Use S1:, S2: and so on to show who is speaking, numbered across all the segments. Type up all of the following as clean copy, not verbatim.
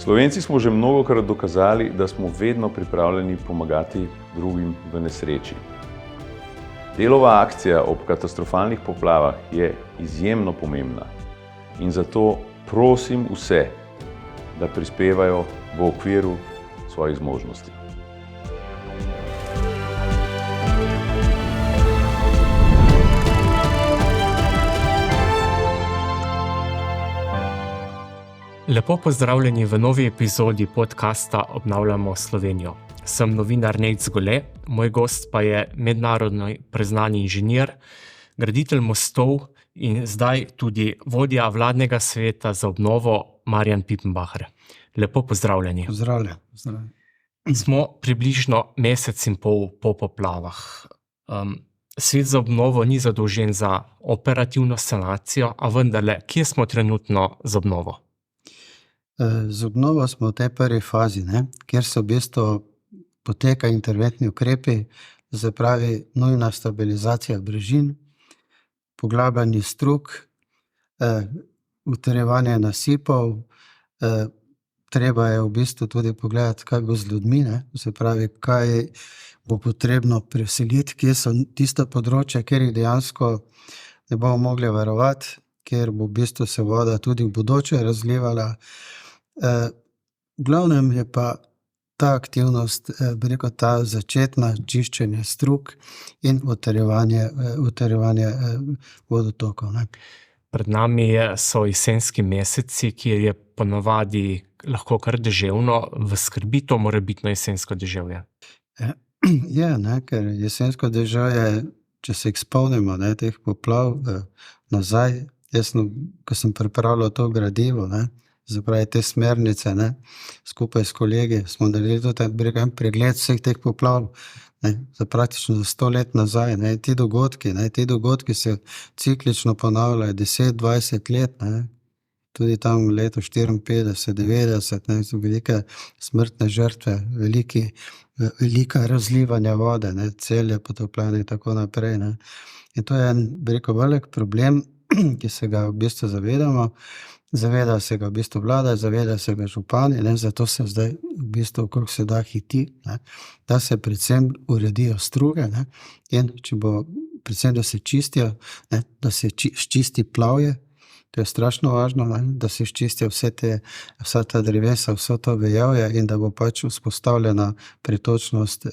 S1: Slovenci smo že mnogokrat dokazali, da smo vedno pripravljeni pomagati drugim v nesreči. Delova akcija ob katastrofalnih poplavah je izjemno pomembna in zato prosim vse, da prispevajo v okviru svojih zmožnosti.
S2: Lepo pozdravljeni v novi epizodi podcasta Obnavljamo Slovenijo. Sem novinar Nejc Gole, moj gost pa je mednarodno priznani inženir, graditelj mostov in zdaj tudi vodja vladnega sveta za obnovo Marjan Pipenbacher. Lepo pozdravljeni.
S3: Pozdravljen.
S2: Smo približno mesec in pol po poplavah. Svet za obnovo ni zadolžen za operativno sanacijo, a vendarle, kje smo trenutno z obnovo?
S3: Z obnovo smo v tej prvi fazi, kjer so v bistvu poteka interventni ukrepi, se pravi nujna stabilizacija brežin, poglabljanje strug, utrjevanje nasipov, treba je v bistvu tudi pogledati, kaj bo z ljudmi, se pravi, kaj bo potrebno preseliti, kje so tista področja, kjer jih dejansko ne bomo mogli varovati, kjer bo v bistvu se voda tudi v bodoče razlivala. V glavnem je pa ta aktivnost, ta začetna čiščenje strug in utrjevanje vodotokov.
S2: Pred nami so jesenski meseci, kjer je ponavadi lahko kar deževno. V skrbi to morebitno jesensko deževje?
S3: Ker jesensko deževje, če se jih spomnimo, teh poplav nazaj, ko sem pripravljal to gradivo, zapravi te smernice, skupaj s kolegi smo naredili tudi pregled vseh teh poplav, za praktično za 100 let nazaj. Ti dogodki se ciklično ponavljajo 10-20 let, tudi tam leto 54-90, so velike smrtne žrtve, velika razlivanja vode, Celje potopljene in tako naprej. In to je en, velik problem, ki se ga v bistvu zavedamo. Zaveda se ga v bistvu vlada, zaveda se ga župani, zato se zdaj v bistvu okrog se da hiti, da se predvsem uredijo struge, in če bo predvsem, da se čistijo, da se čisti plavje, to je strašno važno, da se ščistijo vsa ta drevesa, vso to vejavje in da bo pač vzpostavljena pretočnost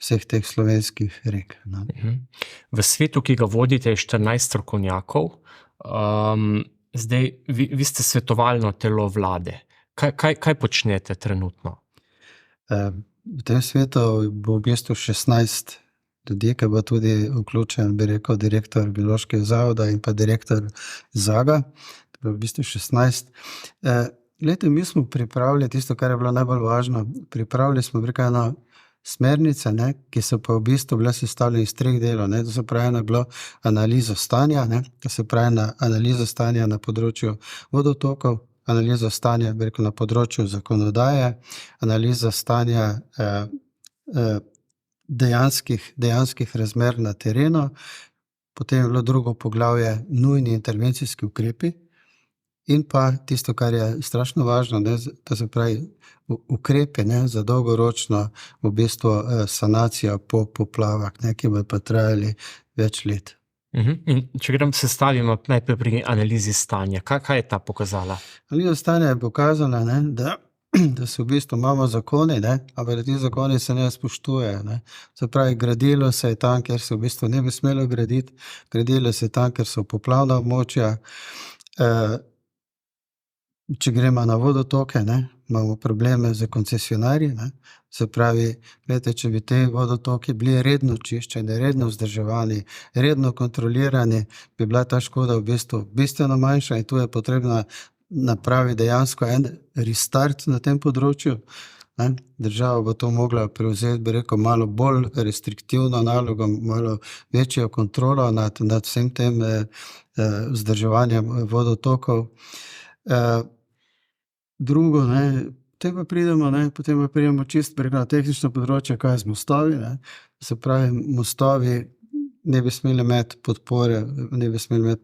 S3: vseh teh slovenskih rek.
S2: V svetu, ki ga vodite, je 14 strokovnjakov. Zdaj, vi ste svetovalno telo vlade. Kaj počnete trenutno?
S3: V tem svetu bo v bistvu 16 ljudi, ki bo tudi vključen, direktor Biološkega zavoda in pa direktor ZAGA. To bo v bistvu 16. Mi smo pripravili tisto, kar je bilo najbolj važno. Pripravili smo eno smernice, ki so pa v bistvu bile sestavljene iz 3 delov. To se pravi, bilo analizo stanja, to se pravi analizo stanja na področju vodotokov, analizo stanja na področju zakonodaje, analiza stanja dejanskih razmer na terenu, potem je bilo drugo poglavje nujni intervencijski ukrepi in pa tisto, kar je strašno važno, to se pravi ukrepe za dolgoročno v bistvu sanacijo po poplavah, ki bodo pa trajali več let.
S2: In če sestavimo najprej pri analizi stanja, kaj je ta pokazala?
S3: Analiza stanja je pokazala, da se v bistvu imamo zakoni, ampak da ti zakoni se ne spoštujejo. Se pravi, gradilo se je tam, kjer se v bistvu ne bi smelo graditi, gradilo se je tam, kjer so poplavna območja. Če gremo na vodotoke, imamo probleme z koncesionarji. Se pravi, če bi te vodotoki bili redno čiščeni, redno vzdrževani, redno kontrolirani, bi bila ta škoda v bistvu bistveno manjša in tu je potrebno napraviti dejansko en restart na tem področju. Država bo to mogla prevzeti, malo bolj restriktivno nalogo, malo večjo kontrolo nad vsem tem vzdrževanjem vodotokov. Drugo, potem pa pridemo čisto na tehnično področje, kaj je z mostovi. Se pravi, mostovi ne bi smeli imeti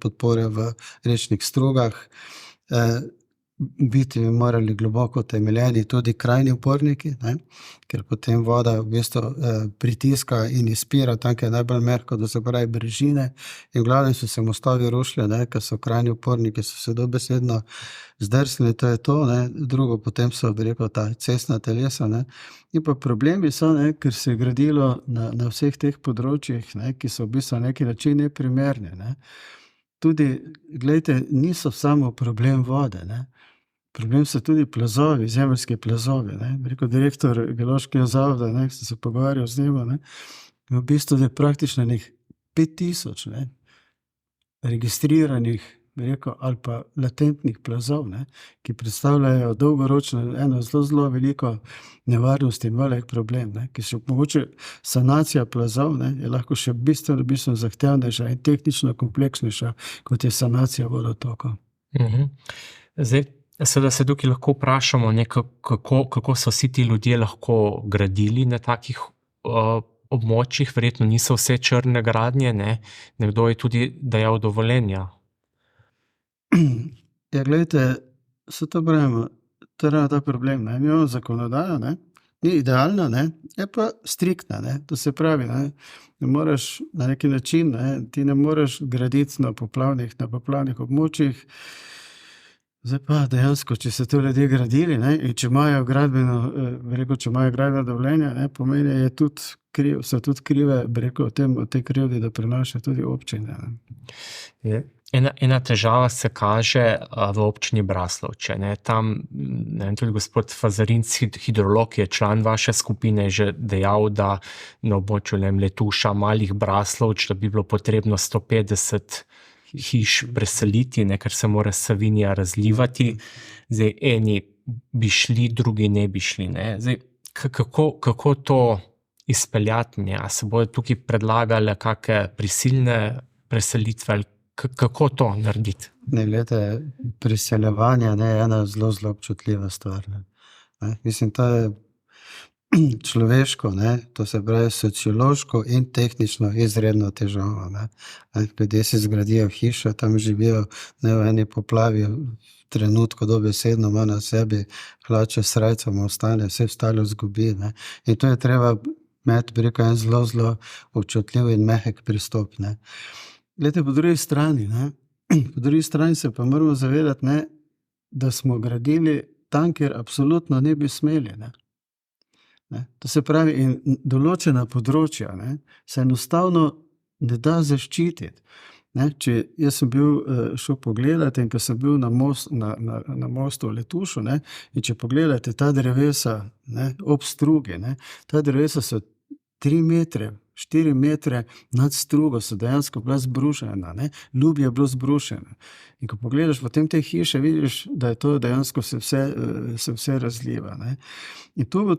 S3: podpore v rečnih strugah. biti morali globoko temeljeni tudi krajni uporniki, ne? Ker potem voda v bistvu pritiska in izpira tam, kjer je najbolj mehko, da se pravi brežine. In v glavnem so se mostovi rušili, ne? Ker so krajni uporniki so se dobesedno zdrsnili, to je to, ne? Drugo potem so, bi rekel, ta cestna telesa, ne? In pa problemi so, ne? Ker se je gradilo na vseh teh področjih, ne? Ki so v bistvu na neki način neprimerni, ne? Tudi, glejte, niso samo problem vode, ne? Problem so tudi plazovi, zemeljski plazovi, ne. Rekel direktor Geološkega zavoda, ne, sem se pogovarjal z njim, ne, v bistvu je praktično 5000, ne, registriranih, bi rekel, ali pa latentnih plazov, ne, ki predstavljajo dolgoročno eno zelo veliko nevarnost in velik problem, ne, ki še mogoče sanacija plazov, ne, je lahko še bistveno zahtevnejša in tehnično kompleksnejša, kot je sanacija vodotokov.
S2: Zdaj, seveda se tukaj lahko vprašamo, ne, kako so vsi ti ljudje lahko gradili na takih območjih, verjetno niso vse črne gradnje, ne, nekdo je tudi dajal dovoljenja.
S3: Ja, glejte, se to pravimo, to je ta problem, ne, mi imamo zakonodajo, ne, ni idealna, ne, je pa striktna, ne, to se pravi, ne moreš na neki način, ne, ti ne moreš graditi na poplavnih območjih. Zdaj pa dejansko, če se to ljudje gradili, ne, in če imajo gradbeno dovoljenje, ne, pomeni, so tudi krive, bi rekel, o tej krivdi, da prenaša tudi občine, ne.
S2: Ena težava se kaže v občini Braslovče, ne, tam, ne vem, tudi gospod Fazarinc, hidrolog, je član vaše skupine, že dejal, da na območju Letuša, Malih Braslovč, da bi bilo potrebno 150 hiš preseliti, ne, ker se mora Savinja razlivati. Zdaj, eni bi šli, drugi ne bi šli, ne. Zdaj, kako to izpeljati, ne? A se bodo tukaj predlagale kakšne prisilne preselitve, ali kako to narediti?
S3: Ne, glede, priseljevanje, ne, je ena zelo občutljiva stvar, ne. Mislim, to je človeško, ne, to se pravi sociološko in tehnično izredno težavo, ne. Ljudje si zgradijo hišo, tam živijo, ne, v eni poplavi, v trenutku dobesedno ima na sebi hlače, srajco mu ostane, vse ostalo izgubi, ne. In to je treba imeti, bi rekel, en zelo občutljiv in mehek pristop, ne. Glejte, po drugi strani se pa moramo zavedati, ne, da smo gradili tam, kjer absolutno ne bi smeli, ne. To se pravi, in določena področja, ne, se enostavno ne da zaščititi. Ne, če jaz sem šel pogledati, in ko sem bil na mostu v Letušu, ne, in če pogledate ta drevesa, ne, ob strugi, ne, ta drevesa so 3 metre, 4 metre nad strugo so dejansko bila zbrušena, ne, ljubje je bilo zbrušeno. In ko pogledaš potem te hiše, vidiš, da je to dejansko se vse razliva, ne. In tu bo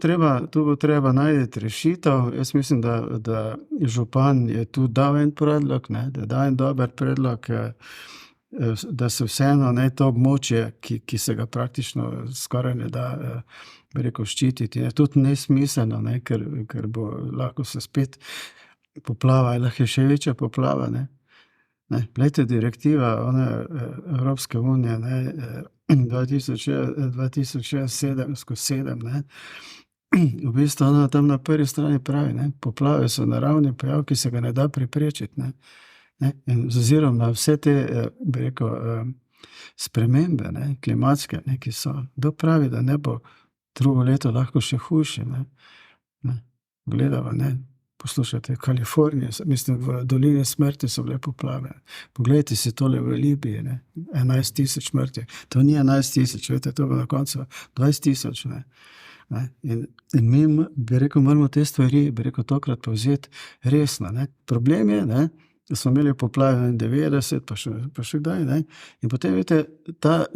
S3: treba najti rešitev. Jaz mislim, da župan je tu dal en predlog, ne, da da en dober predlog, da se vseeno, ne, to območje, ki se ga praktično skoraj ne da, bi rekel, ščititi, je tudi nesmiselno, ne, ker bo lahko se spet poplava, lahko je še večja poplava, ne. Glejte, direktiva Evropske unije, ne, 2007/7, ne, v bistvu ona tam na prvi strani pravi, ne, poplave so naravni pojav, ki se ga ne da preprečiti, ne. In z ozirom na vse te, bi rekel, spremembe, ne, klimatske, ne, ki so, kdo pravi, da ne bo drugo leto lahko še hujše, ne. Gledava, ne, poslušajte, Kalifornija, mislim, v dolini smrti so bile poplave. Poglejte si tole v Libiji, ne, 11 000 mrtvih. To ni 11 000, veste, to bo na koncu 20 000, ne. In mi, bi rekel, moramo te stvari, bi rekel, tokrat povzeti resno, ne. Problem je, ne, da smo imeli poplave 90, pa še kdaj, ne. In potem, veste, ta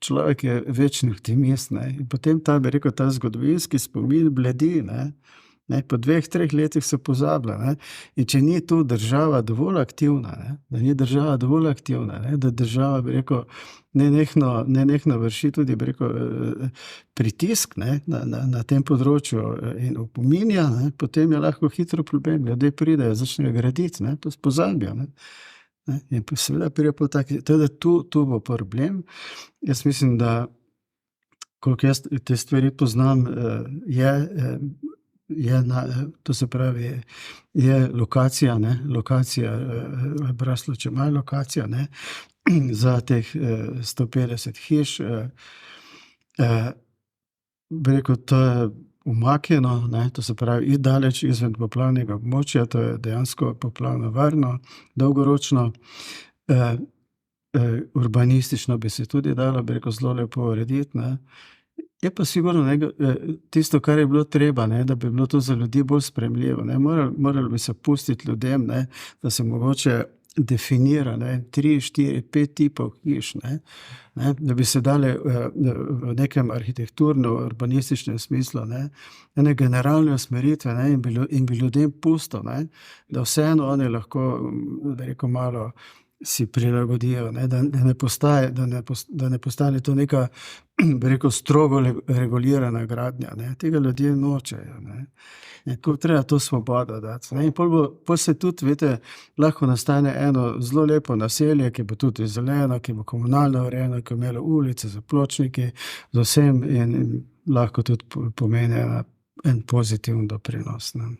S3: človek je večni optimist, ne. In potem ta, bi rekel, ta zgodovinski spomin bledi, ne. Po 2-3 letih se pozablja, ne. In če ni tu država dovolj aktivna, ne, da država, bi rekel, nenehno vrši tudi, bi rekel, pritisk, ne, na tem področju in opominja, ne, potem je lahko hitro problem. Ljudje pridejo, začnejo graditi, ne, to pozabijo, ne. Ne? In seveda prije po taki, teda tu bo problem. Jaz mislim, da koliko jaz te stvari poznam, to se pravi, je lokacija, ne, lokacija, Braslovče ima lokacija, ne, za teh 150 hiš, bi rekel, to je umaknjeno, ne, to se pravi, iti daleč izven poplavnega območja, to je dejansko poplavno varno, dolgoročno, urbanistično bi se tudi dalo, bi rekel, zelo lepo urediti, ne. Je pa sigurno tisto, kar je bilo treba, ne, da bi bilo to za ljudi bolj sprejemljivo, ne. Morali bi se pustiti ljudem, ne, da se mogoče definira, ne, 3, 4, 5 tipov hiš, ne, da bi se dali v nekem arhitekturno-urbanističnem smislu, ne, ene generalne usmeritve, ne, in bi ljudem pustil, ne, da vseeno oni lahko, da rekel, malo si prilagodijo, ne, da ne postane to neka, bi rekel, strogo regulirana gradnja, ne. Tega ljudje nočejo, ne. Ko treba to svobodo dati, ne. In pol se tudi, veste, lahko nastane eno zelo lepo naselje, ki bo tudi zeleno, ki bo komunalno urejeno, ki bo imelo ulice z pločniki, z vsem in lahko tudi pomeni en pozitiven doprinos, ne.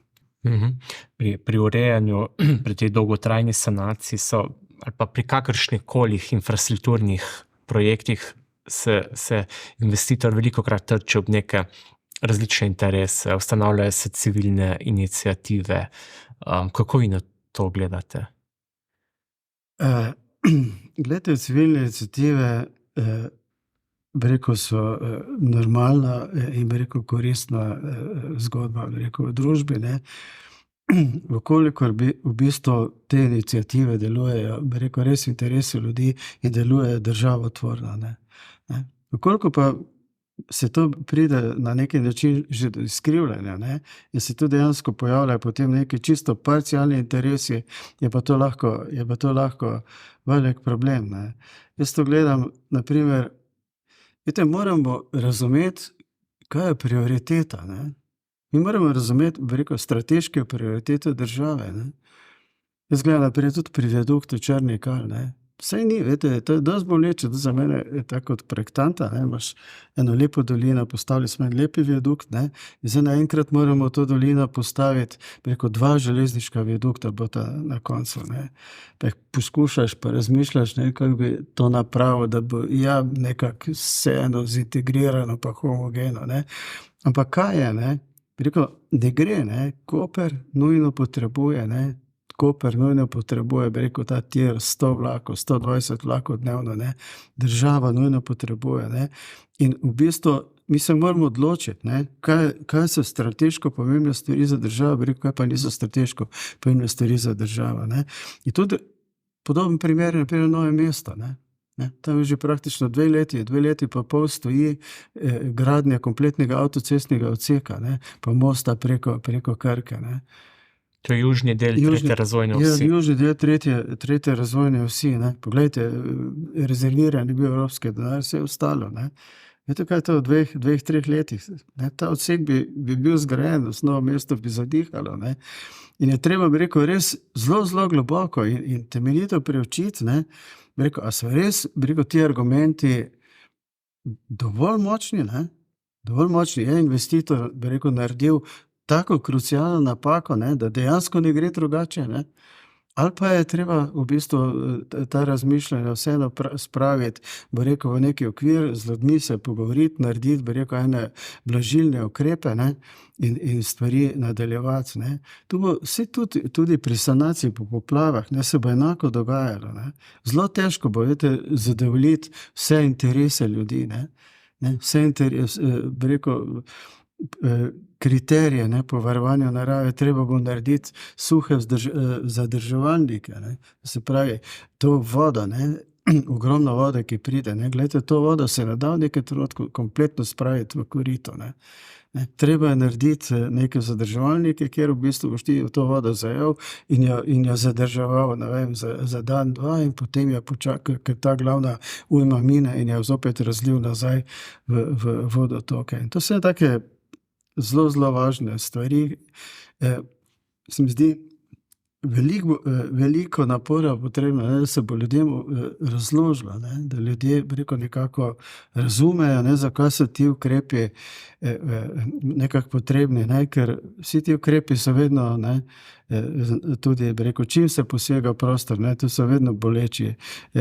S2: Pri urejanju, pri tej dolgotrajni sanaciji so, ali pa pri kakršnikoli infrastrukturnih projektih se investitor velikokrat trči ob neke različne interese, ustanavljajo se civilne iniciative. Kako vi na to gledate?
S3: Glejte, civilne iniciative, bi rekel, so normalna in, bi rekel, koristna zgodba, bi rekel, v družbi, ne. Vkolikor bi v bistvu te iniciative delujejo, bi rekel, res v interesu ljudi in delujejo državotvorno, ne. Vkolikor pa se to pride na neki način že do izkrivljanja, ne, in se tu dejansko pojavljajo potem neki čisto parcialni interesi, je pa to lahko velik problem, ne. Jaz to gledam, na primer, vidite, moramo razumeti, kaj je prioriteta, ne. Mi moramo razumeti, bi rekel, strateške prioritete države, ne. Jaz gledam naprej tudi pri viaduktu Črni Kal, ne. Saj ni, veste, to je dosti boleče, to za mene je tako kot projektanta, ne, imaš eno lepo dolino, postavili smo en lepi viadukt, ne, in zdaj naenkrat moramo to dolino postaviti, bi rekel, 2 železniška viadukta bosta na koncu, ne. Pa poskušaš, pa razmišljaš, ne, kako bi to napravil, da bo nekako vseeno zintegrirano pa homogeno, ne. Ampak kaj je, ne? Bi rekel, ne gre, ne, Koper nujno potrebuje, bi rekel, ta tir 100 vlakov, 120 vlakov dnevno, ne, država nujno potrebuje, ne, in v bistvu mi se moramo odločiti, ne, kaj so strateško pomembne stvari za državo, bi rekel, kaj pa niso strateško pomembne stvari za državo, ne. In tudi podoben primer je naprej Novo mesto, ne. Tam je že praktično 2 leti pa pol stoji gradnja kompletnega avtocestnega odseka, ne, pa mosta preko Krke, ne.
S2: To je južni del tretje razvojne osi.
S3: Južni del tretje razvojne osi, ne. Poglejte, rezerviran je bil evropski denar, vse ostalo, ne. Veste, kaj je to v 2-3 letih, ne? Ta odsek bi bil zgrajen, Novo mesto bi zadihalo, ne. In je treba, bi rekel, res zelo globoko in temeljito preučiti, ne. Bi rekel, a so res, bi rekel, ti argumenti dovolj močni, ne. Dovolj močni, je investitor, bi rekel, naredil tako krucialno napako, ne, da dejansko ne gre drugače, ne. Ali pa je treba v bistvu ta razmišljanja vseeno spraviti, bi rekel, v neki okvir, z ljudmi se pogovoriti, narediti, bi rekel, ene blažilne ukrepe, ne, in stvari nadaljevati, ne. Tu bo vse tudi pri sanaciji po poplavah, ne, se bo enako dogajalo, ne. Zelo težko bo, veste, zadovoljiti vse interese ljudi, ne. Vse bi rekel, kriterije, ne, po varovanju narave, treba bo narediti suhe zadrževalnike, ne. Se pravi, to vodo, ne, ogromno vode, ki pride, ne, glejte, to vodo se ne da v nekem trenutku kompletno spraviti v korito, ne. Treba je narediti neke zadrževalnike, kjer v bistvu boš ti to vodo zajel in jo zadrževal, ne vem, za dan, 2 in potem jo počakal, ker ta glavna ujma mine in jo zopet razlil nazaj v vodotoke. In to so take zelo važne stvari. Se mi zdi, veliko napora potrebno, ne, da se bo ljudem razložilo, ne, da ljudje nekako razumejo, ne, zakaj so ti ukrepi nekako potrebni, ne, ker vsi ti ukrepi so vedno, ne, tudi čim se posega v prostor, ne, to so vedno boleči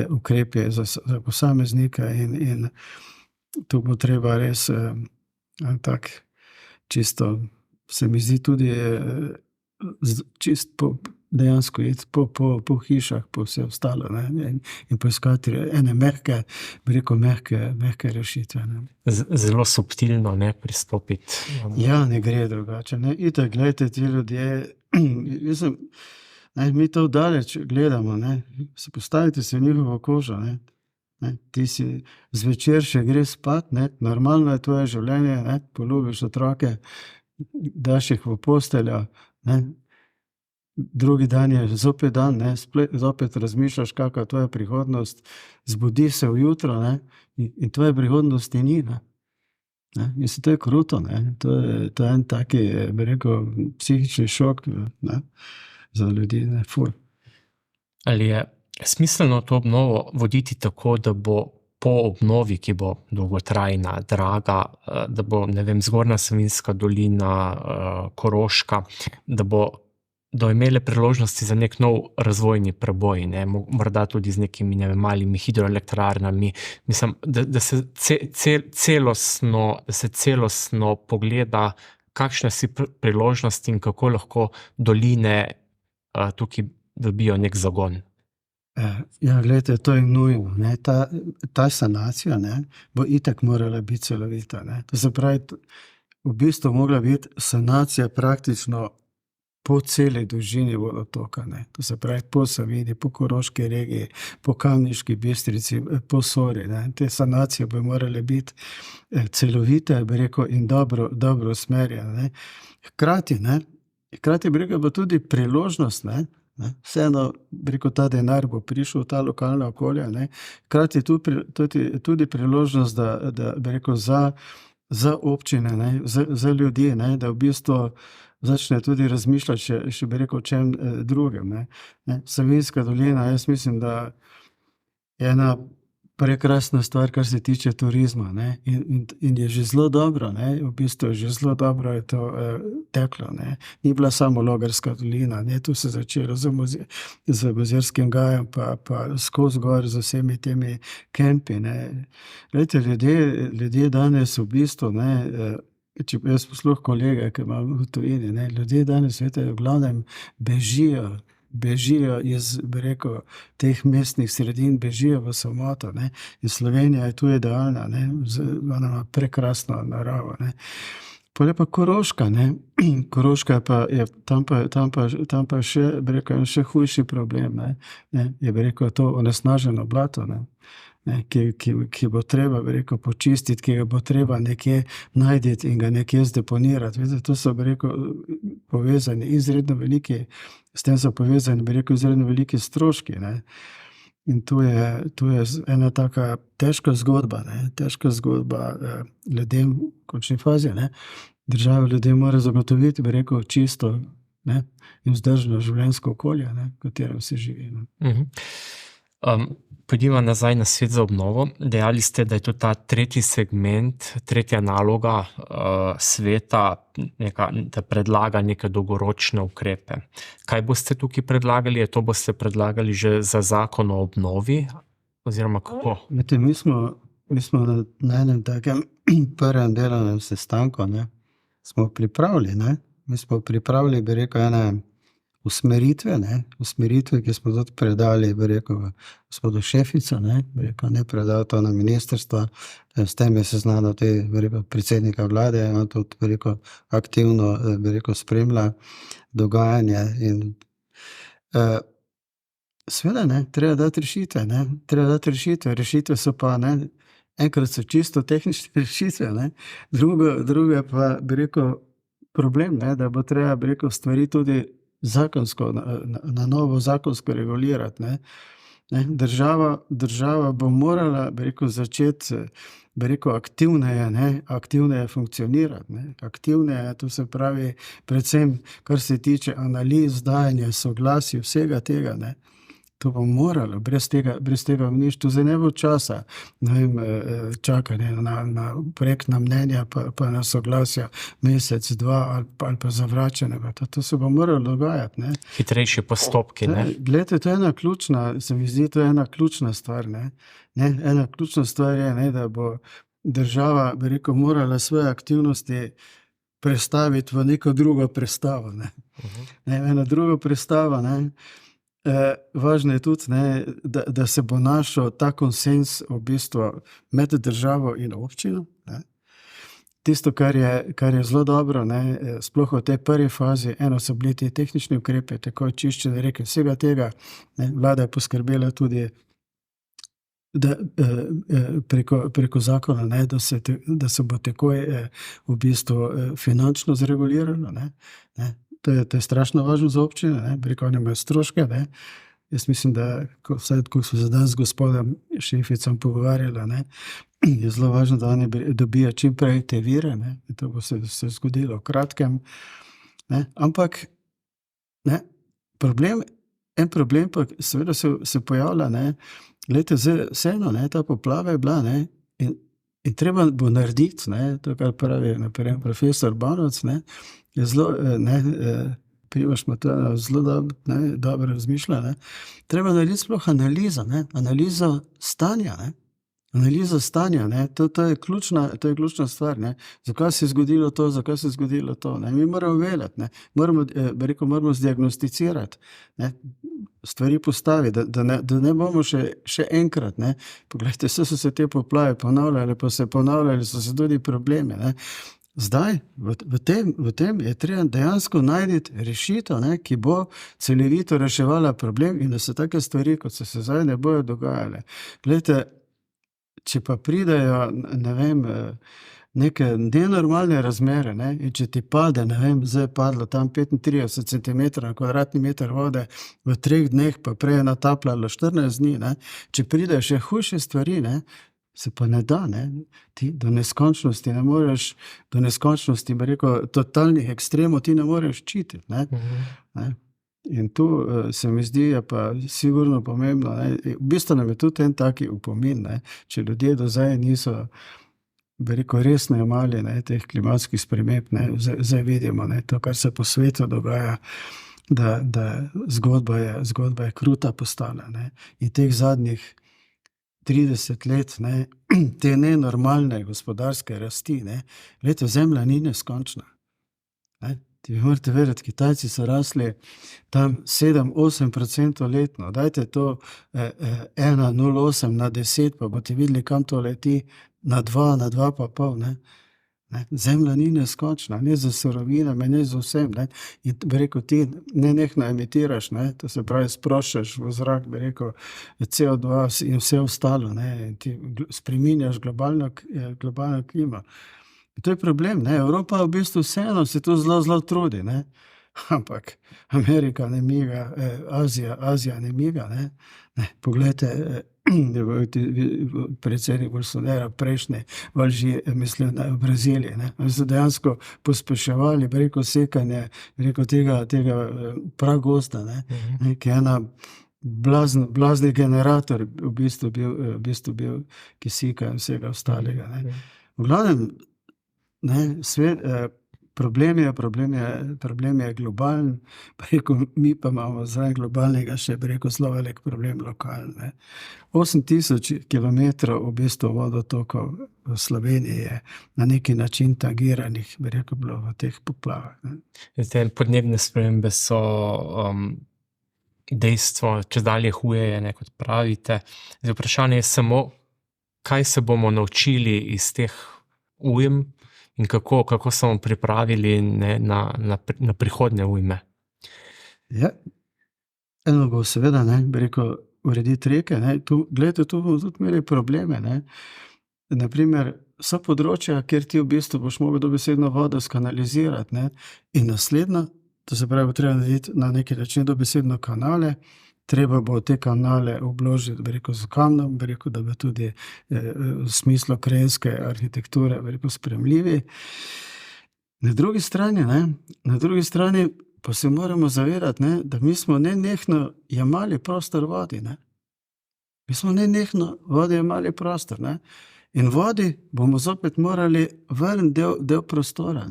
S3: ukrepi za posameznika in to bo treba res tak čisto, se mi zdi tudi čisto dejansko iti po hišah, po vse ostalo, ne, in poiskati ene mehke rešitve. Ne.
S2: Zelo subtilno, ne, pristopiti.
S3: Ja, ne gre drugače. Ne. Itak, gledajte, ti ljudje, mi to daleč gledamo, ne. Se postavite se v njihovo kožo, ne. Ne, ti si zvečer še greš spat, ne, normalno je tvoje življenje, ne, poljubiš otroke, daš jih v posteljo, ne, drugi dan je zopet dan, ne, zopet razmišljaš, kakva je tvoja prihodnost, zbudi se ujutro, ne, in tvoje prihodnosti ni, ne. Ne, mislim, to je kruto, ne, to je en taki, bi rekel, psihični šok, ne, za ljudi, ne, ful.
S2: Ali je smiselno to obnovo voditi tako, da bo po obnovi, ki bo dolgotrajna, draga, da bo, ne vem, Zgornja Savinjska dolina, Koroška, da bodo imele priložnosti za nek nov razvojni preboj, ne, morda tudi z nekimi, ne vem, malimi hidroelektrarnami. Mislim, da se celostno pogleda, kakšne si priložnosti in kako lahko doline tukaj dobijo nek zagon.
S3: Ja, gledajte, to je nujno, ne, ta sanacija, ne, bo itak morala biti celovita, ne. To se pravi, v bistvu mogla biti sanacija praktično po celi dolžini vodotoka, ne. To se pravi, po Savinji, po Koroški regiji, po Kamniški Bistrici, po Sori, ne. Te sanacije bi morale biti celovite, bi rekel, in dobro usmerjene, ne. Hkrati, bi rekel, bo tudi priložnost, ne, vseeno, bi rekel, ta denar bo prišel v ta lokalna okolja, ne. Hkrati tudi priložnost, da bi rekel, za občine, ne, za ljudi, ne, da v bistvu začne tudi razmišljati še bi rekel, o čem drugem, ne. Savinjska dolina, jaz mislim, da je ena prekrasna stvar, kar se tiče turizma, ne, in je že zelo dobro, ne, v bistvu že zelo dobro je to teklo, ne. Ni bila samo Logarska dolina, ne, tu se začelo z Bozerskim gajem, pa skozi gor z vsemi temi kempi, ne. Glejte, ljudje danes v bistvu, ne, če jaz posluh kolege, ki imam v tujini, ne, ljudje danes, v glavnem bežijo iz, bi rekel, teh mestnih sredin, bežijo v samoto, ne, in Slovenija je tu idealna, ne, ona ima prekrasno naravo, ne. Pol je pa Koroška, ne, Koroška je tam pa še, bi rekel, še hujši problem, ne, je, bi rekel, to onesnaženo blato, ne, ki bo treba, bi rekel, počistiti, ki ga bo treba nekje najti in ga nekje zdeponirati. Vidite, to so, bi rekel, povezani izredno veliki, s tem so povezani, bi rekel, izredno veliki stroški, ne. In tu je ena taka težka zgodba, ne, težka zgodba ljudem v končni fazi, ne. Država ljudem mora zagotoviti, bi rekel, čisto, ne, in vzdržno življenjsko okolje, ne, v katerem se živi, ne.
S2: Pojdimo nazaj na Svet za obnovo. Dejali ste, da je to ta tretji segment, tretja naloga sveta, da predlaga neke dolgoročne ukrepe. Kaj boste tukaj predlagali? To boste predlagali že za zakon o obnovi? Oziroma kako?
S3: Mi smo na enem takem prvem delovnem sestanku, ne, smo pripravili, ne, bi rekel, ene usmeritve, ki smo tudi predali, bi rekel, gospodu Šeficu, ne, bi rekel, ne predal to na ministrstvo, s tem je seznanil bi rekel, predsednika vlade, on tudi, bi rekel, aktivno, bi rekel, spremlja dogajanje in seveda, ne, treba dati rešitve, rešitve so pa, ne, enkrat so čisto tehnične rešitve, ne, drugo pa, bi rekel, problem, ne, da bo treba, bi rekel, stvari tudi zakonsko, na novo zakonsko regulirati, ne. Ne, država bo morala, bi rekel, začeti, bi rekel, aktivneje funkcionirati. Ne. Aktivneje, to se pravi, predvsem, kar se tiče analiz, dajanja soglasij, vsega tega. Ne. To bo moralo, brez tega nič, to zdaj ne bo časa, ne vem, čakanje na projektna mnenja, pa na soglasja mesec, dva ali pa zavračanje. To se bo moralo dogajati. Ne.
S2: Hitrejši postopki.
S3: Glejte, to je ena ključna, se mi zdi, to je ena ključna stvar. Ne. Ena ključna stvar je, ne, da bo država, bi rekel, morala svoje aktivnosti prestaviti v neko drugo prestavo. Ne. Ena druga prestava, ne. Važno je tudi, ne, da se bo našel ta konsens v bistvu med državo in občino. Ne. Tisto, kar je zelo dobro, ne, sploh v tej prvi fazi, eno so bili ti tehnični ukrepi, tako čiščenje reke, vsega tega, ne, vlada je poskrbela tudi da, preko zakona, ne, da se bo takoj v bistvu finančno zregulirano. Ne. To je strašno važno za občine, ne, preko oni imajo stroške. Ne. Jaz mislim, da ko smo se danes z gospodom Šeficom pogovarjali, ne, je zelo važno, da oni dobijo čim prej te vire, ne, in to bo se zgodilo v kratkem. Ne. Ampak ne, en problem pa seveda se pojavlja, ne, glejte, vseeno, ne, ta poplava je bila, ne, in treba bo narediti, ne, to, kar pravi naprej profesor Banovec, ne, je zelo, Pivaš Matej zelo dobro razmišlja, ne. Treba narediti sploh analizo, ne, analizo stanja, ne. Analiza stanja, ne, to je ključna stvar, ne. Zakaj se je zgodilo to, ne. Mi moramo vedeti, ne. Moramo zdiagnosticirati, ne. Stvari postaviti, da ne bomo še enkrat, ne. Poglejte, so se te poplave ponavljale, so se tudi problemi, ne. Zdaj, v tem je treba dejansko najti rešitev, ne, ki bo celovito reševala problem in da se take stvari, kot so se zdaj, ne bojo dogajale. Glejte, če pa pridejo, ne vem, neke nenormalne razmere, ne, in če ti pade, ne vem, zdaj je padlo tam 35 cm na kvadratni meter vode v 3 dneh, pa prej je natapljalo 14 dni, ne, če pridejo še hujše stvari, ne, se pa ne da, ne, ti do neskončnosti ne moreš, bi rekel, totalnih ekstremov ti ne moreš ščititi, ne. In tu se mi zdi, je pa sigurno pomembno, ne, v bistvu nam je tudi en taki opomin, ne, če ljudje do zdaj niso, bi rekel, resno jemali, ne, teh klimatskih sprememb, ne, zdaj vidimo, ne, to, kar se po svetu dogaja, da zgodba je kruta postala, ne, in teh zadnjih 30 let, ne, te nenormalne gospodarske rasti, ne, glejte, zemlja ni neskončna, ne. Vi morate vedeti, Kitajci so rasli tam 7-8% letno. Dajte to 1,08 na 10, pa boste videli, kam to leti, na 2, na 2,5, ne. Zemlja ni neskončna, ne za surovinami, ne za vsem, ne. In bi rekel, ti nenehno emitiraš, ne, to se pravi, sproščaš v zrak, bi rekel, CO2 in vse ostalo, ne, in ti spreminjaš globalno klimo. In to je problem, ne, Evropa v bistvu vseeno se tu zelo trudi, ne, ampak Amerika ne miga, Azija ne miga, ne. Poglejte, predsednik Bolsonaro prejšnji valži, mislim, v Braziliji, ne. Oni so dejansko pospeševali, bi rekel, sekanje, bi rekel, tega pragozda, ne, ki je ena blazni generator v bistvu bil kisika in vsega ostalega, ne. V glavnem, ne, problem je globalen, pa rekel, mi pa imamo zraven globalnega še, bi rekel, zelo velik problem lokalen, ne. 8000 kilometrov v bistvu vodotokov v Sloveniji je na neki način tangiranih, bi rekel, bilo v teh poplavah, ne.
S2: Te podnebne spremembe so dejstvo, čedalje hujeje, ne, kot pravite. Zdaj, vprašanje je samo, kaj se bomo naučili iz teh ujm, in kako se bomo pripravili, ne, na prihodnje ujme.
S3: Ja, eno bo seveda, ne, bi rekel, urediti reke, ne, gledajte, tu bomo tudi imeli probleme, ne. Naprimer, so področja, kjer ti v bistvu boš mogel dobesedno vodo skanalizirati, ne, in naslednjo, to se pravi, treba narediti na neki način dobesedno kanale, treba bo te kanale obložiti, z kamnom, da bo tudi v smislu krajinske arhitekture, sprejemljivi. Na drugi strani pa se moramo zavedati, da mi smo nenehno jemali prostor vodi, Mi smo nenehno vodi jemali prostor, In vodi bomo zopet morali vrniti del prostora,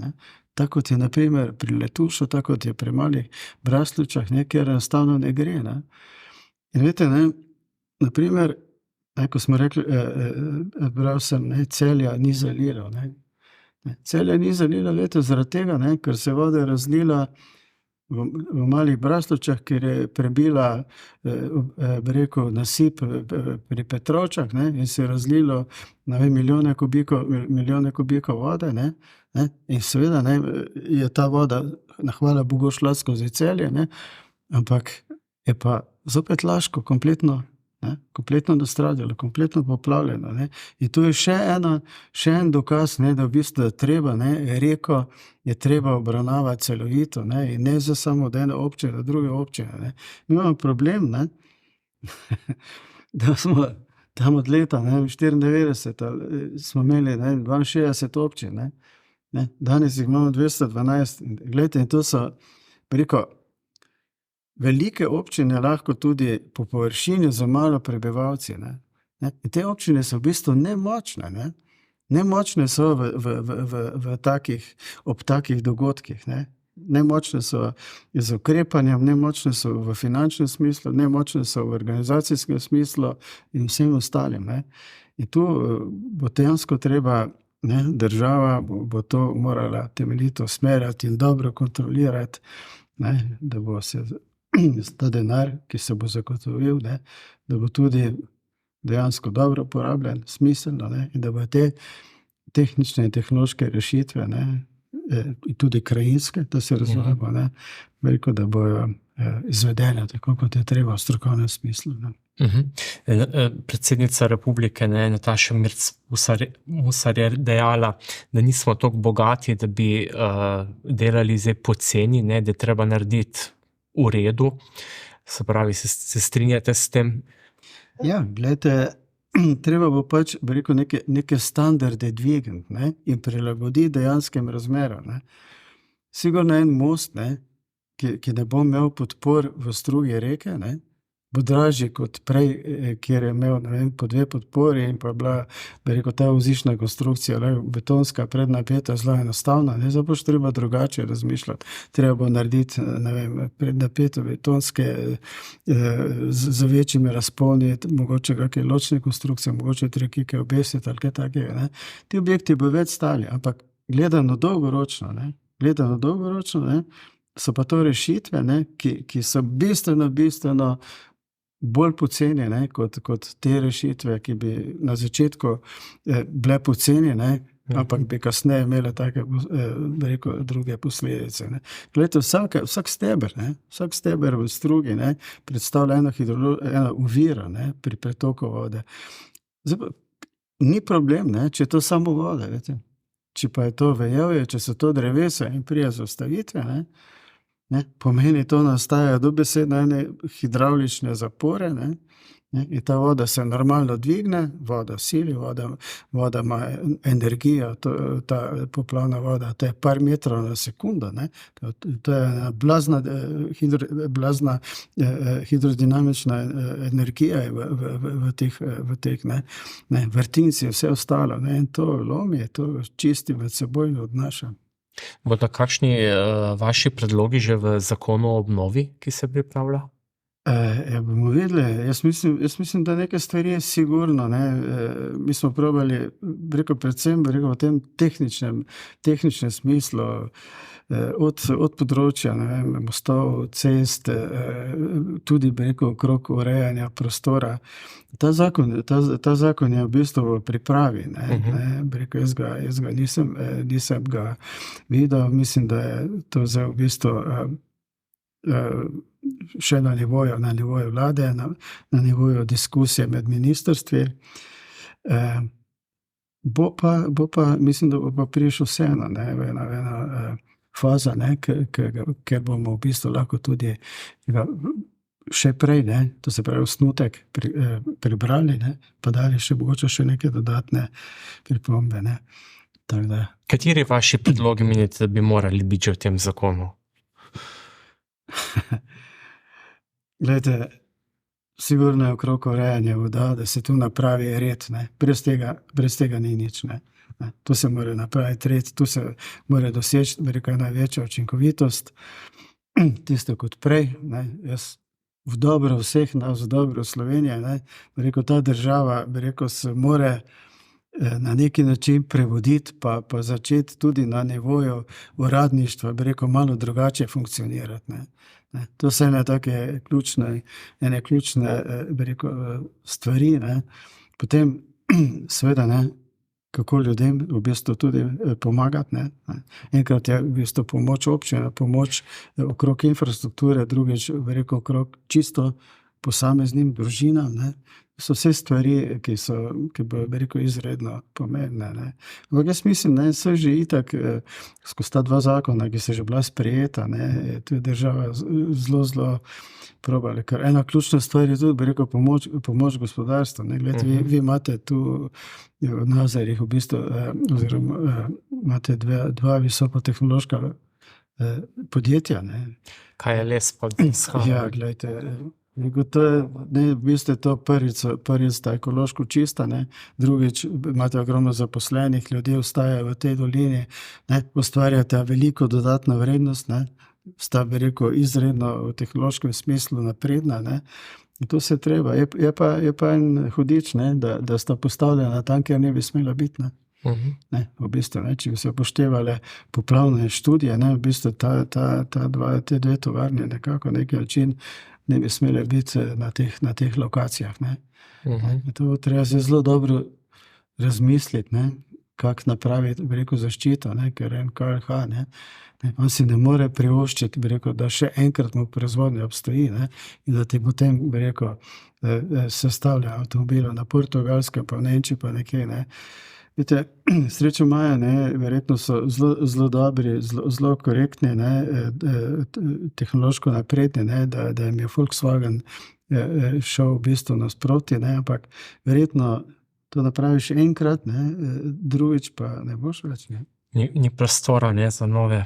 S3: Tako kot je na primer pri Letušu, tako kot je pri Malih Braslovčah, kjer enostavno ne gre, In veste, na primer, ko smo rekli, bral sem, Celja ni zalilo, Celja ni zalilo, veste, zaradi tega, ker se voda razlila v Malih Braslovčah, ker je prebila, nasip pri Petrovčah, in se je razlilo, milijone kubikov vode, In seveda, je ta voda, hvala Bogu, šla skozi Celje, ampak je pa zopet Laško kompletno nastradilo, kompletno poplavljeno, In tu je še en dokaz, da v bistvu je treba, reko je treba obravnavati celovito, in ne za samo od ene občine do druge občine, Mi imamo problem, da smo tam od leta 94 smo imeli 62 občin, Danes jih imamo 212, glejte, in to so, velike občine lahko tudi po površini z malo prebivalci, In te občine so v bistvu nemočne, Nemočne so ob takih dogodkih, Nemočne so z ukrepanjem, nemočne so v finančnem smislu, nemočne so v organizacijskem smislu in vsem ostalim, In tu bo dejansko treba, država bo to morala temeljito usmerjati in dobro kontrolirati, da bo se ta denar, ki se bo zagotovil, da bo tudi dejansko dobro porabljen, smiselno, in da bo te tehnične in tehnološke rešitve, in tudi krajinske, da se razumemo, da bojo izvedene tako, kot je treba v strokovnem smislu.
S2: Predsednica republike, Nataša Mirc Musar je dejala, da nismo toliko bogati, da bi delali zdaj poceni, da je treba narediti v redu. Se pravi, se strinjate s tem?
S3: Ja, gledajte, treba bo neke standarde dvigniti, in prilagoditi dejanskim razmeram, Sigurno en most, ki ne bo imel podpor v strugi reke, bo dražji kot prej, kjer je imel, po 2 podpori in pa bila, ta voziščna konstrukcija, betonska, prednapeta, zelo enostavna, zdaj boš treba drugače razmišljati. Treba bo narediti, prednapeto betonske, z večjimi razponi, mogoče kakšne ločne konstrukcije, mogoče trekike obesiti ali kaj takega, Ti objekti bo več stali, ampak gledano dolgoročno, so pa to rešitve, ki so bistveno bolj poceni, kot te rešitve, ki bi na začetku bile poceni, ampak bi kasneje imele take, druge posledice. Glejte, vsak steber v strugi, predstavlja eno oviro, pri pretoku vode. Zdaj pa, ni problem, če je to samo voda, veste. Če pa je to vejevje, če so to drevesa in prije zaustavitve, pomeni to nastajajo dobesedno ene hidravlične zapore, in ta voda se normalno dvigne, voda sili, voda ima energijo, ta poplavna voda, to je par metrov na sekundo, to je ena blazna hidrodinamična energija v teh vrtinci, vse ostalo, in to lomi, to čisti med seboj in odnaša.
S2: Bodo kakšni vaši predlogi že v zakonu o obnovi, ki se pripravlja?
S3: Ja, bomo videli. Jaz mislim, da neke stvari je sigurno, Mi smo probali, predvsem v tem tehničnem smislu, od področja, mostov, cest, tudi okrog urejanja prostora. Ta zakon je v bistvu v pripravi, jaz ga nisem ga videl, mislim, da je to zdaj v bistvu še na nivoju vlade, na nivoju diskusije med ministrstvi. Bo pa, mislim, da bo pa prišel vseeno, ena faza, ker bomo v bistvu lahko tudi še prej, ne, to se pravi osnutek prebrali, ne, pa dali še mogoče še neke dodatne pripombe, ne. Tako da.
S2: Kateri vaši predlogi menite, da bi morali biti že v tem zakonu?
S3: Glejte, sigurno je okrog urejanja voda, da se tu napravi red, ne. Brez tega ni nič, ne. Tu se mora napraviti red, tu se mora doseči, bi rekel, največja učinkovitost, tisto kot prej, ne. Jaz v dobro vseh nas, v dobro Slovenije, ne, bi rekel, ta država, bi rekel, se more na neki način prevoditi, pa začeti tudi na nivoju uradništva, bi rekel, malo drugače funkcionirati, ne. To so ene take ključne, bi rekel, stvari, ne. Potem, seveda, ne, kako ljudem v bistvu tudi pomagati, ne. Enkrat je v bistvu pomoč občine, pomoč okrog infrastrukture, drugič, bi rekel, okrog čisto posameznim družinam, ne. So vse stvari, ki bojo, bi rekel, izredno pomembne, ne. Ampak jaz mislim, ne, saj že itak skozi ta dva zakona, ki so že bila sprejeta, ne, tu je država zelo probala, ker ena ključna stvar je tudi, bi rekel, pomoč gospodarstvu, ne. Glejte, vi imate tu v Nazarjih v bistvu, oziroma imate dva visokotehnološka podjetja, ne.
S2: Kaj je les pa
S3: Ja, glejte, to je, ne, v bistvu je to prvič sta ekološko čista, ne, drugič imate ogromno zaposlenih, ljudje ostajajo v tej dolini, ne, ustvarjate veliko dodatno vrednost, ne, sta, bi rekel, izredno v tehnološkem smislu napredna, ne. In to se treba, je pa en hudič, ne, da sta postavljena tam, kjer ne bi smela biti, ne. Ne, v bistvu, ne, če bi se upoštevale poplavne študije, ne, v bistvu te dve tovarni nekako na neki način ne bi smele biti na teh lokacijah, ne. To treba zelo dobro razmisliti, ne, kako napraviti, bi rekel, zaščito, ne, ker KLH, ne, on si ne more privoščiti, bi rekel, da še enkrat mu proizvodnja obstoji, ne, in da ti potem, bi rekel, sestavlja avtomobile na Portugalskem, pa v Nemčiji, pa nekje, ne. Vidite, srečo imajo, ne, verjetno so zelo dobri, zelo korektni, ne, tehnološko napredni, ne, da jim je Volkswagen šel v bistvu nasproti, ne, ampak verjetno to napraviš enkrat, ne, drugič pa ne boš več, ne.
S2: Ni prostora, ne, za nove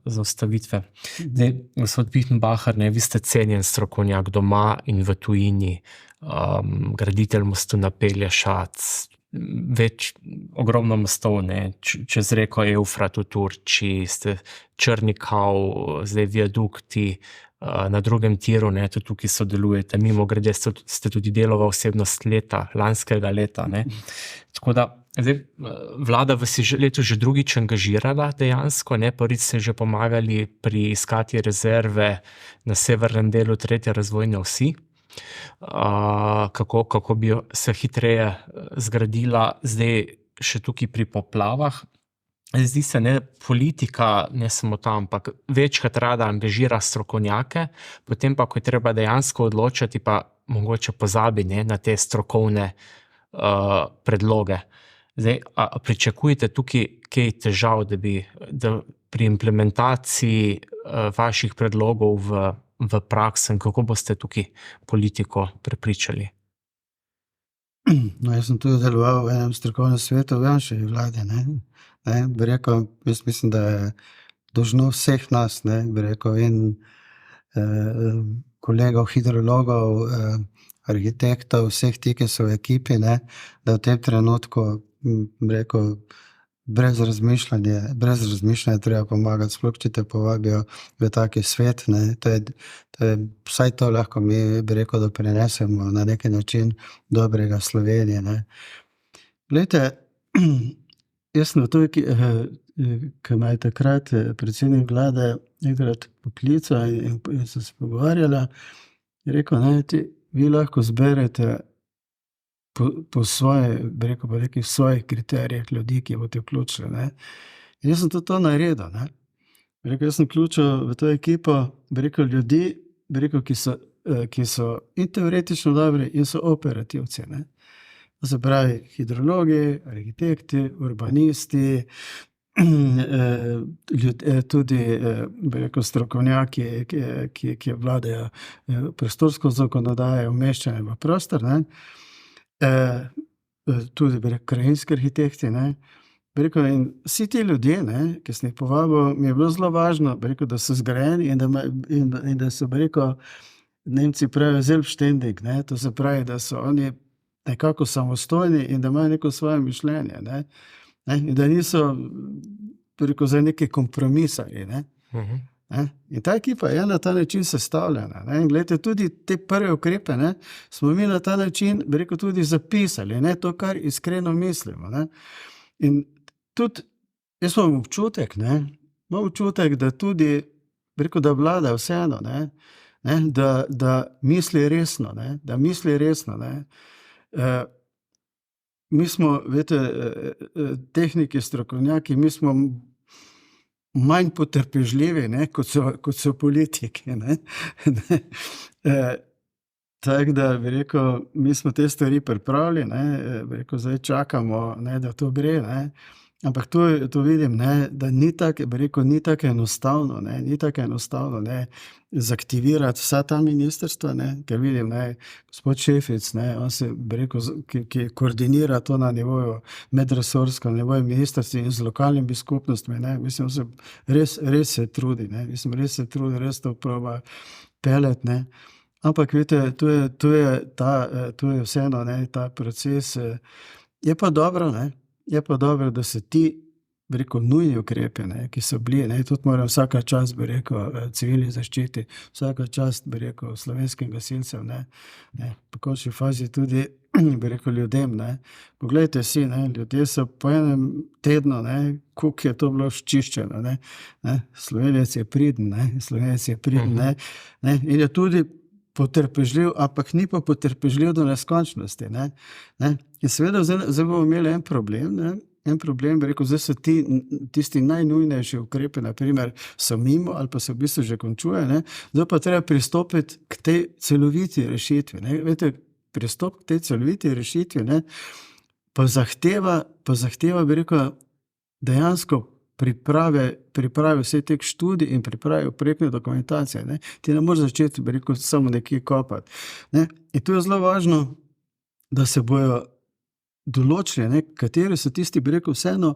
S2: zaustavitve. Zdaj, gospod Pipenbacher, ne, vi ste cenjen strokovnjak doma in v tujini, graditelj mostu na Pelješac, ogromno mostov, ne, čez reko Evfrat v Turčiji, ste Črnikav, zdaj viadukti, na drugem tiru, ne, tudi tukaj sodelujete, mimogrede ste tudi delova osebnost lanskega leta, ne. Tako da, zdaj, vlada vas je letos že drugič angažirala dejansko, ne, prvič ste že pomagali pri iskati rezerve na severnem delu 3. razvojne osi, kako bi se hitreje zgradila, zdaj še tukaj pri poplavah. Zdi se, ne, politika, ne samo tam, ampak večkrat rada angažira strokovnjake, potem pa, ko je treba dejansko odločati, pa mogoče pozabi, ne, na te strokovne predloge. Zdaj, a pričakujete tukaj kaj težav, da pri implementaciji vaših predlogov v praksen, kako boste tukaj politiko prepričali?
S3: No, jaz sem tudi deloval v enem strokovnem svetu v Janševi vladi, ne. Bi rekel, jaz mislim, da je dolžnost vseh nas, ne, bi rekel, in kolegov, hidrologov, arhitektov, vseh ti, ki so v ekipi, ne, da v tem trenutku, bi rekel, brez razmišljanja treba pomagati, sploh če te povabijo v taki svet, ne, vsaj to lahko mi, bi rekel, da prinesemo na neki način dobrega Slovenije, ne. Glejte, jaz sem to, ki me je takrat predsednik vlade enkrat poklical in so se pogovarjala, je rekel, ne, vi lahko zberete po svoje, bi rekel, po nekih svojih kriterijih ljudi, ki boste vključili, ne. In jaz sem tudi to naredil, ne. Bi rekel, jaz sem vključil v to ekipo, bi rekel, ljudi, bi rekel, ki so in teoretično dobri in so operativci, ne. To se pravi hidrologi, arhitekti, urbanisti, tudi bi rekel, strokovnjaki, ki vladajo prostorsko zakonodajo, umeščanje v prostor, ne, tudi bi rekel, krajinski arhitekti, ne, bi rekel, in vsi ti ljudje, ne, ki sem jih povabil, mi je bilo zelo važno, bi rekel, da so zgrajeni in da so, bi rekel, Nemci pravijo selbstständig, ne, to se pravi, da so oni nekako samostojni in da imajo neko svoje mišljenje, ne, in da niso, bi rekel, zdaj neki kompromisarji, ne. Ne? In ta ekipa je na ta način sestavljena. Ne? In gledajte, tudi te prve ukrepe, ne, smo mi na ta način, bi rekel, tudi zapisali, ne, to, kar iskreno mislimo. Ne? In tudi, jaz imam občutek, da tudi, bi rekel, da vlada vseeno, ne, da misli resno, ne, ne. Mi smo, veste, tehniki, strokovnjaki, mi smo manj potrpežljivi, ne, kot so politiki, ne. Tako da, bi rekel, mi smo te stvari pripravili, ne, bi rekel, zdaj čakamo, ne, da to gre, ne. Ampak to vidim, ne, da ni tako, bi rekel, ni tako enostavno, ne, zaktivirati vsa ta ministrstva, ne, ker vidim, ne, gospod Šefic, ne, on se, bi rekel, ki koordinira to na nivoju medresorsko, na nivoju ministrstvi in z lokalnimi skupnostmi, ne, mislim, res se trudi, ne, res to proba peljati, ne. Ampak, vidite, to je vseeno, ne, ta proces, je pa dobro, ne, da se ti, bi rekel, nujni ukrepi, ne, ki so bili, ne, tudi moram vsaka čast, bi rekel, civilni zaščiti, vsaka čast, bi rekel, slovenskim gasilcem, ne, po končni fazi tudi, bi rekel, ljudem, ne. Poglejte si, ne, ljudje so po enem tednu, ne, koliko je to bilo čiščeno, ne, Slovenec je priden, ne, in je tudi potrpežljiv, ampak ni pa potrpežljiv do neskončnosti, ne. In seveda zdaj bomo imeli en problem, bi rekel, zdaj so tisti najnujnejši ukrepi, na primer, so mimo ali pa se v bistvu že končuje, ne, zdaj pa treba pristopiti k tej celoviti rešitvi, ne. Veste, pristop k tej celoviti rešitvi, ne, pa zahteva, bi rekel, dejansko priprave vse teh študij in priprave projektne dokumentacije, ne. Ti ne moreš začeti, bi rekel, samo nekje kopati, ne. In tu je zelo važno, da se bojo določili, ne, kateri so tisti, bi rekel, vseeno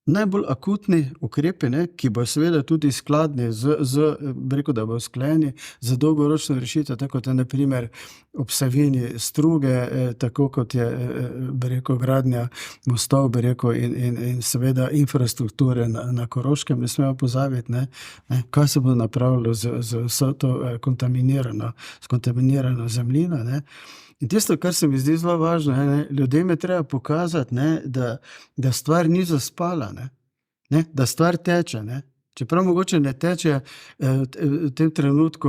S3: najbolj akutni ukrepi, ne, ki bojo seveda tudi skladni bi rekel, da bojo usklajeni z dolgoročno rešitev, tako kot je na primer ob Savinji struge, tako kot je, bi rekel, gradnja mostov, bi rekel, in seveda infrastrukture na Koroškem, ne smemo pozabiti, ne, kaj se bo napravilo z vso to kontaminirano zemljino, ne. In tisto, kar se mi zdi zelo važno, ne, ljudem je treba pokazati, ne, da stvar ni zaspala, ne, da stvar teče, ne. Čeprav mogoče ne teče v tem trenutku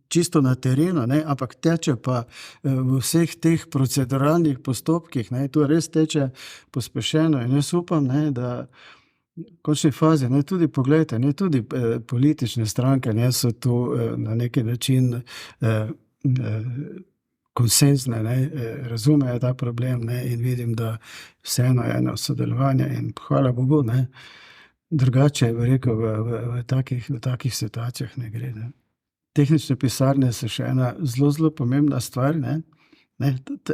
S3: čisto na terenu, ne, ampak teče pa v vseh teh proceduralnih postopkih, ne, to res teče pospešeno in jaz upam, ne, da v končni fazi, ne, tudi poglejte, ne, tudi politične stranke, ne, so tu na neki način konsenzne, ne, razumejo ta problem, ne, in vidim, da vseeno je eno sodelovanje in hvala Bogu, ne, drugače, bi rekel, v takih situacijah ne gre, ne. Tehnične pisarne so še ena zelo pomembna stvar, ne.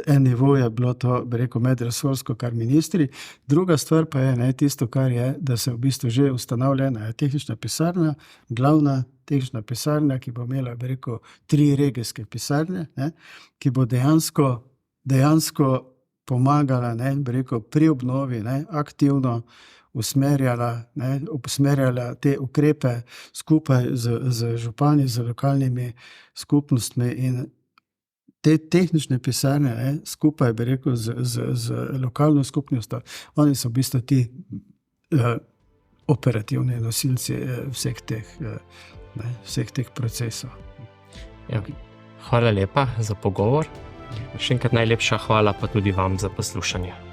S3: En nivo je bilo to, bi rekel, medresorsko, kar ministri, druga stvar pa je, ne, tisto, kar je, da se v bistvu že ustanavljena tehnična pisarna, glavna tehnična pisarna, ki bo imela, bi rekel, 3 regijske pisarne, ne, ki bo dejansko pomagala, ne, bi rekel, pri obnovi, ne, aktivno usmerjala te ukrepe skupaj z župani, z lokalnimi skupnostmi in te tehnične pisarne, ne, skupaj, bi rekel, z lokalno skupnostjo, oni so v bistvu ti operativni nosilci vseh teh procesov.
S2: Ja, hvala lepa za pogovor. Še enkrat najlepša hvala pa tudi vam za poslušanje.